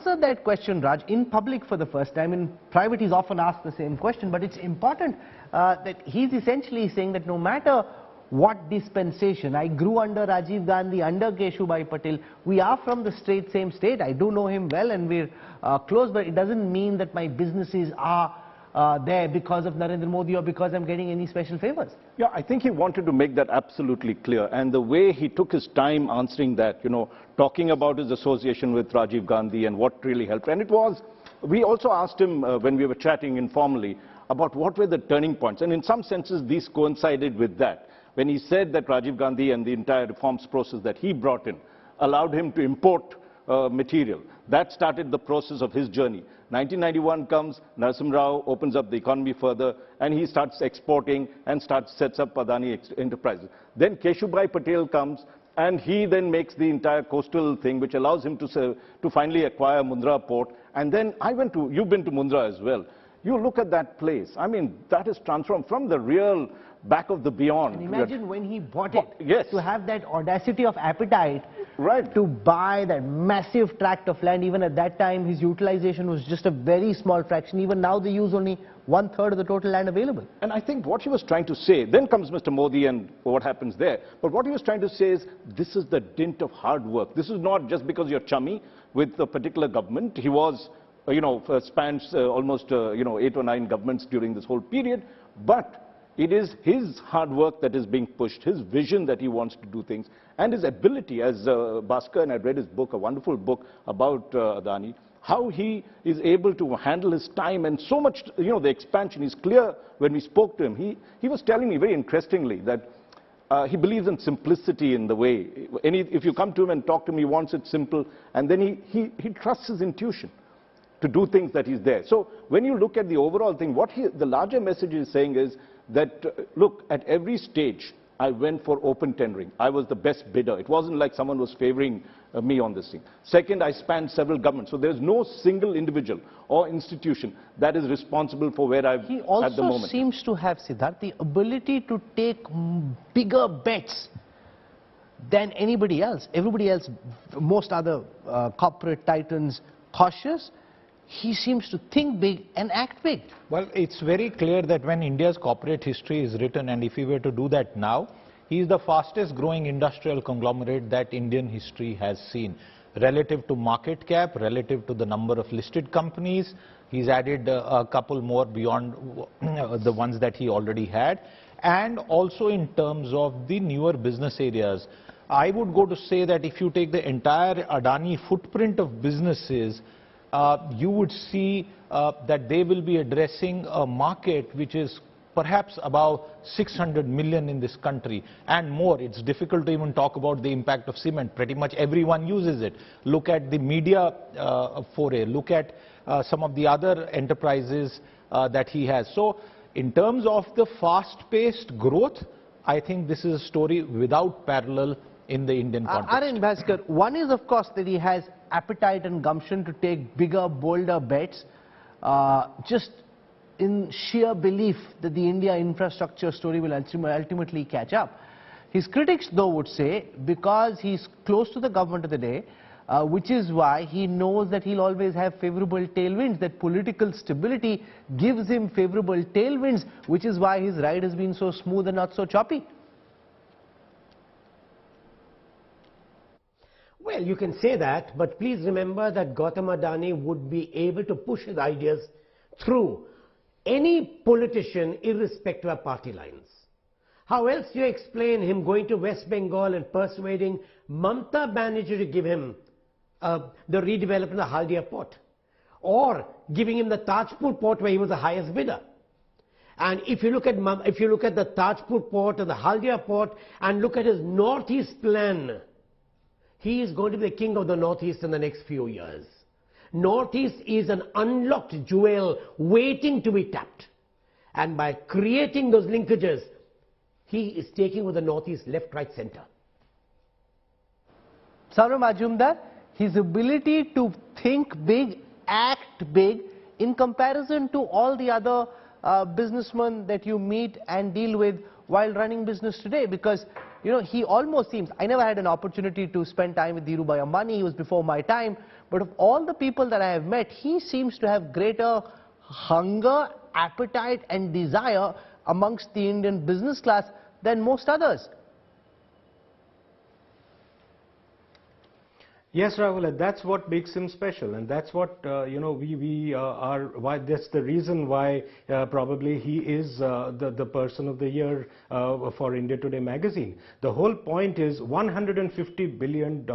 answered that question, Raj, in public for the first time. In private, he's often asked the same question, but it's important that he's essentially saying that no matter what dispensation, I grew under Rajiv Gandhi, under Keshubhai Patel, we are from the same state. I do know him well and we're close, but it doesn't mean that my businesses are there because of Narendra Modi or because I'm getting any special favors. Yeah, I think he wanted to make that absolutely clear. And the way he took his time answering that, you know, talking about his association with Rajiv Gandhi and what really helped. And it was, we also asked him when we were chatting informally about what were the turning points. And in some senses, these coincided with that. When he said that Rajiv Gandhi and the entire reforms process that he brought in allowed him to import material. That started the process of his journey. 1991 comes, Narasimha Rao opens up the economy further, and he starts exporting and sets up Adani Enterprises. Then Keshubhai Patel comes, and he then makes the entire coastal thing, which allows him to finally acquire Mundra port. And then you've been to Mundra as well. You look at that place. I mean, that is transformed from the real back of the beyond. And imagine when he bought it, yes, to have that audacity of appetite, right, to buy that massive tract of land. Even at that time, his utilization was just a very small fraction. Even now, they use only 1/3 of the total land available. And I think what he was trying to say, then comes Mr. Modi and what happens there. But what he was trying to say is, this is the dint of hard work. This is not just because you're chummy with a particular government. He was, spans almost, 8 or 9 governments during this whole period. But it is his hard work that is being pushed, his vision that he wants to do things, and his ability, as Bhaskar, and I read his book, a wonderful book about Adani, how he is able to handle his time and so much, the expansion is clear. When we spoke to him, he was telling me very interestingly that he believes in simplicity in the way. If you come to him and talk to him, he wants it simple, and then he trusts his intuition to do things that he's there. So when you look at the overall thing, the larger message is saying is that, look, at every stage, I went for open tendering. I was the best bidder. It wasn't like someone was favoring me on this thing. Second, I spanned several governments. So there's no single individual or institution that is responsible for where I've at the moment. He also seems to have, Siddharth, the ability to take bigger bets than anybody else. Everybody else, most other corporate titans, cautious. He seems to think big and act big. Well, it's very clear that when India's corporate history is written, and if he were to do that now, he is the fastest growing industrial conglomerate that Indian history has seen. Relative to market cap, relative to the number of listed companies, he's added a couple more beyond the ones that he already had. And also in terms of the newer business areas, I would go to say that if you take the entire Adani footprint of businesses, you would see that they will be addressing a market which is perhaps about 600 million in this country and more. It's difficult to even talk about the impact of cement. Pretty much everyone uses it. Look at the media foray. Look at some of the other enterprises that he has. So in terms of the fast-paced growth, I think this is a story without parallel in the Indian context. Bhaskar, one is of course that he has appetite and gumption to take bigger, bolder bets, just in sheer belief that the India infrastructure story will ultimately catch up. His critics, though, would say, because he's close to the government of the day, which is why he knows that he'll always have favorable tailwinds, that political stability gives him favorable tailwinds, which is why his ride has been so smooth and not so choppy. Well, you can say that, but please remember that Gautam Adani would be able to push his ideas through any politician irrespective of party lines. How else do you explain him going to West Bengal and persuading Mamata Banerjee to give him the redevelopment of the Haldia port, or giving him the Tajpur port where he was the highest bidder? And if you look at the Tajpur port and the Haldia port and look at his northeast plan, he is going to be the king of the Northeast in the next few years. Northeast is an unlocked jewel waiting to be tapped. And by creating those linkages, he is taking with the Northeast left, right, center. Sauram Majumdar, his ability to think big, act big, in comparison to all the other businessmen that you meet and deal with while running business today, because he almost seems, I never had an opportunity to spend time with Dhirubhai Ambani, he was before my time, But of all the people that I have met, he seems to have greater hunger, appetite and desire amongst the Indian business class than most others. Yes, Rahul, and that's what makes him special, and that's what we are. Why that's the reason why probably he is the person of the year for India Today magazine. The whole point is $150 billion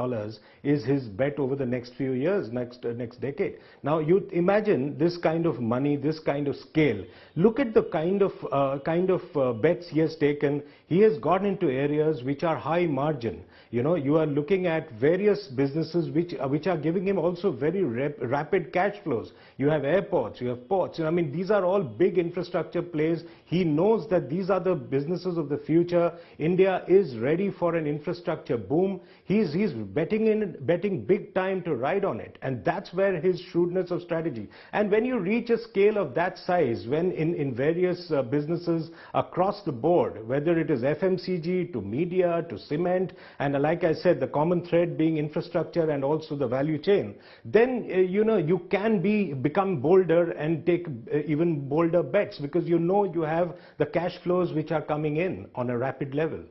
is his bet over the next few years, next decade. Now you imagine this kind of money, this kind of scale. Look at the kind of bets he has taken. He has gone into areas which are high margin. You are looking at various businesses which are giving him also very rapid cash flows. You have airports, you have ports. I mean, these are all big infrastructure plays. He knows that these are the businesses of the future. India is ready for an infrastructure boom. He's betting big time to ride on it, and that's where his shrewdness of strategy. And when you reach a scale of that size, when in various businesses across the board, whether it is FMCG to media to cement, and like I said, the common thread being infrastructure and also the value chain, then you can become bolder and take even bolder bets, because you have the cash flows which are coming in on a rapid level.